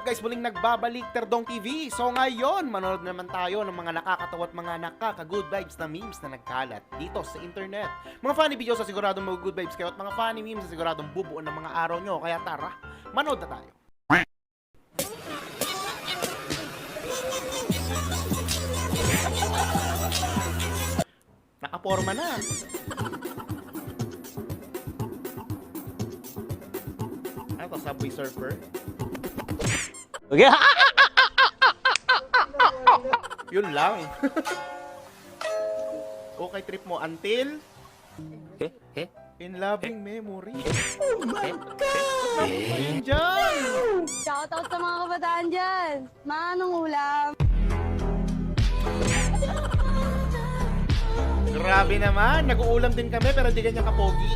guys? Muling nagbabalik Terdong TV. So ngayon, manonood naman tayo ng mga nakakatawa at mga nakaka-good vibes na memes na nagkalat dito sa internet. Mga funny videos sa siguradong mga good vibes kayo at mga funny memes sa siguradong bubuo ng mga araw nyo. Kaya tara, manood na tayo. Nakaporma na. Ano to, Subway Surfer? Okay. Yun lang. Okay, trip mo until in loving memory. Oh my God! Ayun dyan! Shoutout sa mga kabataan dyan. Manong ulam. Grabe naman, nag-uulam din kami pero di ganyan kapogi.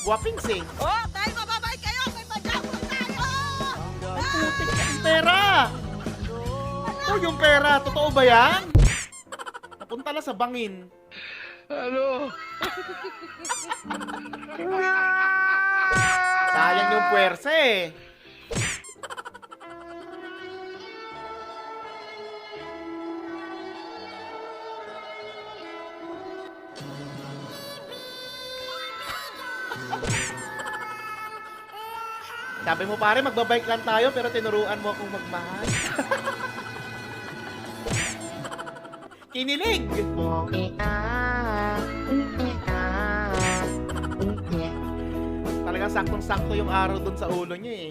Guwaping sing. Oh, dahil mababait kayo, may pajama tayo! Ang putik ng pera! Oh, yung pera, totoo ba yan? Napunta na sa bangin. Ano? Sayang yung puwersa eh. Sabi mo pare, magbabike lang tayo pero tinuruan mo akong magmahal. Kinilig! Talagang saktong-sakto yung araw dun sa ulo niya eh.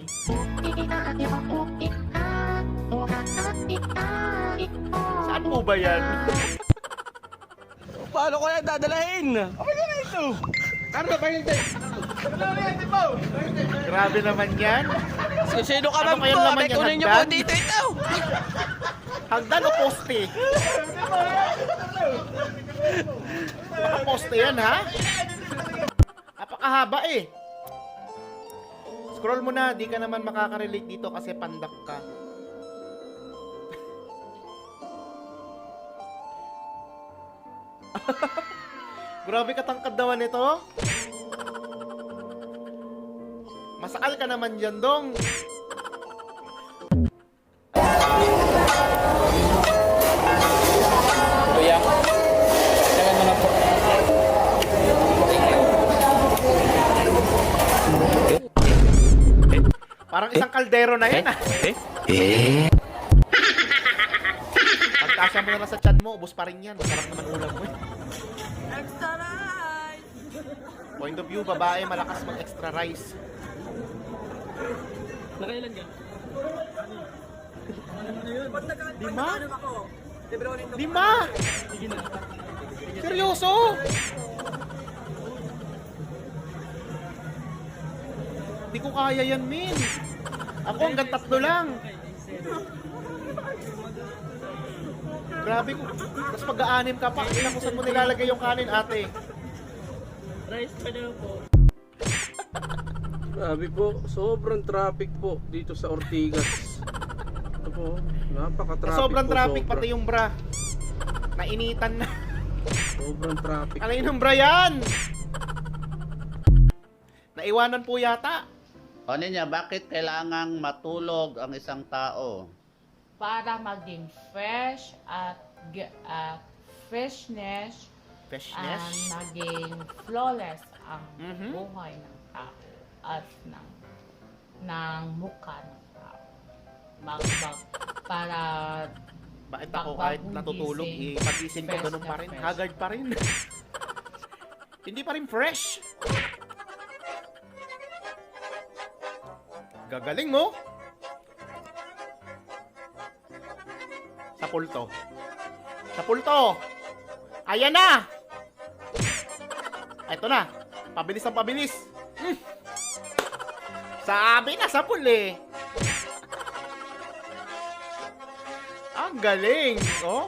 Saan po ba yan? Paano ko yan dadalahin? Okay na ito. Ano ba yun? Grabe naman yan. Sino ka Ano man kayang po? laman yan, Kunin niyo po hagdan? dito ito. Hagdan o poste? Baka poste yan ha? Napakahaba eh. Scroll mo na, di ka naman makaka-relate dito kasi pandak ka. Grabe katangkad naman ito. Masakal ka naman dyan, dong. Kuya, tagal mo na po. Parang isang kaldero na yan ah. Pagkasya mo na sa tiyan mo, ubos pa rin yan. Masarap naman ulam mo eh. Extra rice! Point of view, babae, malakas mag-extra rice. Nakailan ka? Lima? Lima? Seryoso? Hindi ko kaya yan, Min. Ako hanggang 3 lang. Grabe ko. Tapos pag-aanim ka pa, ilang kung saan mo nilalagay yung kanin, ate. Rice pa daw po. Grabe po, sobrang traffic po dito sa Ortigas. Ito po, napaka-traffic Sobrang po, traffic, sobra. pati yung bra. Nainitan na. Sobrang traffic. Alay ng bra yan! Naiwanan po yata. Ano niya, bakit kailangang matulog ang isang tao? Para maging fresh at freshness and Freshness. maging flawless ang Mhm. buhay ng tao at ng mukha ng tao. Para Bakit ako kahit natutulog, pag-ising ko ganun pa rin. Haggard pa rin. Hindi pa rin fresh. Gagaling mo. Sa pulto. Sa pulto. Ayan na. Ito na. Pabilis ang pabilis. Sabi na sa puli. Ang galing. Oh.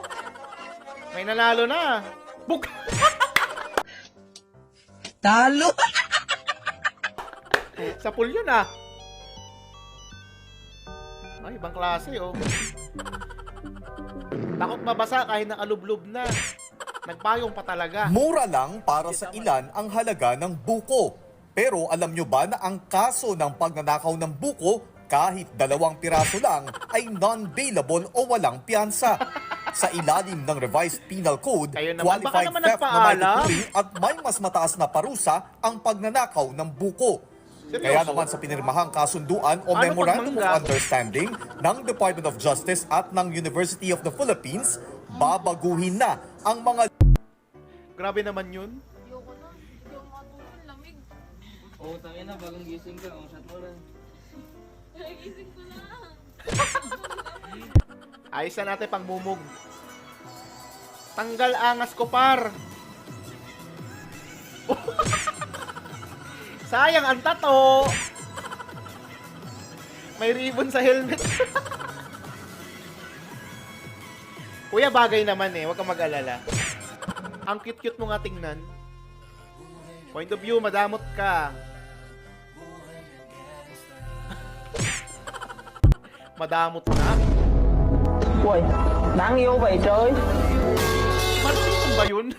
May nanalo na. Buk. Talo! Sa pool yun ah. Ay, ibang klase oh. Takot mabasa kahit nakalublob na. Nagpayong pa talaga. Mura lang para sa ilan ang halaga ng buko. Pero alam nyo ba na ang kaso ng pagnanakaw ng buko, kahit 2 piraso lang, ay non-bailable o walang piyansa? Sa ilalim ng Revised Penal Code, Kayo naman, baka qualified naman theft na may nagpaalam. tuturing at may mas mataas na parusa ang pagnanakaw ng buko. Kaya naman sa pinirmahang kasunduan o Ano Memorandum of pagmangga? Understanding ng Department of Justice at ng University of the Philippines, babaguhin na ang mga Grabe naman yun. Oo, tangin na, bagong gising ka. Ang shot mo lang. Ayos na natin pang mumug. Tanggal angas ko par. Sayang ang tato. May ribbon sa helmet. Kuya, bagay naman eh. Huwag kang mag-alala. Ang cute-cute mo nga tingnan. Point of view, madamot ka. Madamot na. Uy, nangiyo ba ito? Ano ba yun?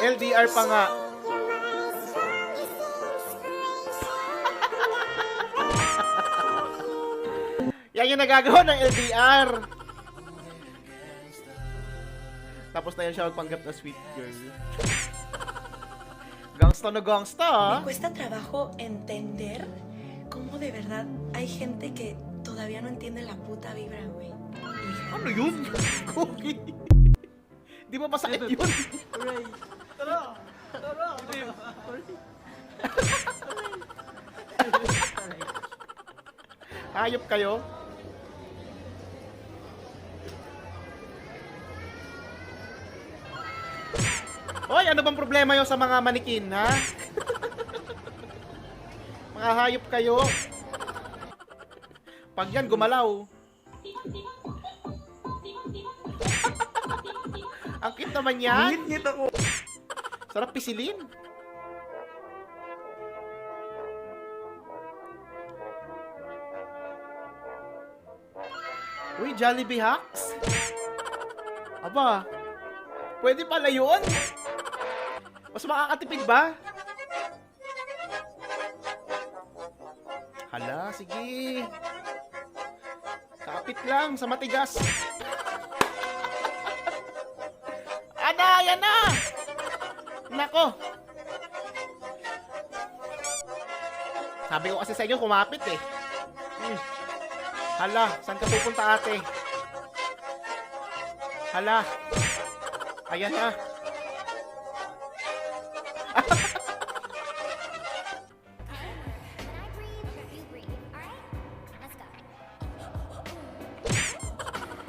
LDR pa nga. Yan yung nagagawa ng LDR. Tapos na yan siya magpanggap na sweet girl. Gangsta na gangsta, ah. Me cuesta trabajo entender cómo de verdad hay gente que todavía no entiende la puta vibra, güey. Ano yun? Cookie. Di ba masakit yun? Hayop kayo? Hoy, ano bang problema yun sa mga manikin, ha? Mga hayop kayo. Pag yan gumalaw. Ang cute naman yan. Ngit ako. Sarap pisilin. Uy, Jollibee Hacks. Aba, pwede pala yun. Mas makakatipid ba? Hala, sige. Kapit lang sa matigas. Ana, yan na! Nako. Sabi ko kasi sa inyo, kumapit eh. Hala, saan ka pupunta ate? Hala. Ayan na.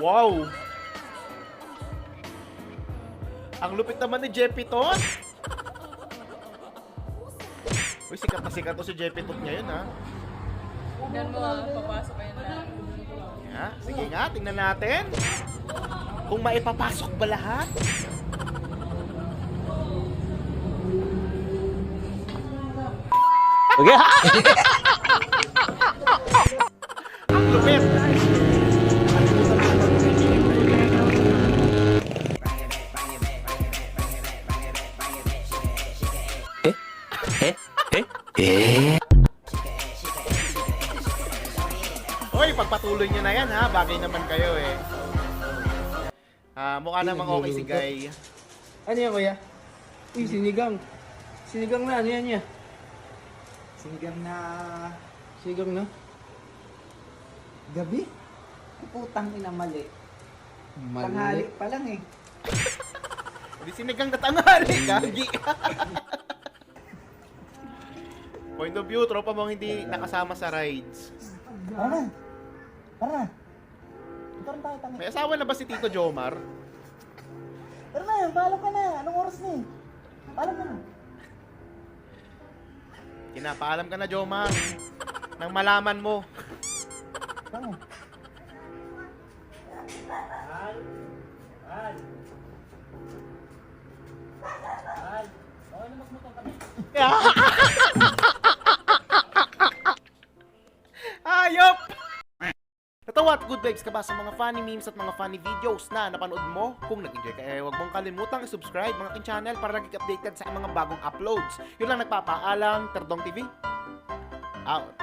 Wow! Ang lupit naman ni Jeppy Tot. Uy, sikat to si Jeppy Tot ngayon, ha? Tingnan mo, papasok kayo na. Yeah, sige nga, tingnan natin. Kung maipapasok ba lahat? Okay. Ang lupit! Hoy, pagpatuloy nyo na yan, ha? Bagay naman kayo, eh. Mukha namang okay si Guy. Ano yan, kuya? Uy, sinigang. Sinigang na, ano yan niya? Sinigang na Sinigang na? gabi? Putang ina, mali. Mali. Tanghali pa lang eh. Hindi sinigang na tanghali, gagi. Point of view, tropa mong hindi nakasama sa rides. Tara. Tara. Tara tayo, tanga. May asawa na ba si Tito Jomar? Tara na, paalam ka na. Anong oras na eh? Paalam ka na. Kinapaalam ka na, Jomar. Nang malaman mo. Tanga. Ayop! Natawa What good vibes ka ba sa mga funny memes at mga funny videos na napanood mo? Kung nag-enjoy ka, huwag mong kalimutang i-subscribe mga channel para lagi updated sa mga bagong uploads. Yun lang nagpapaalam, Terdong TV. Out.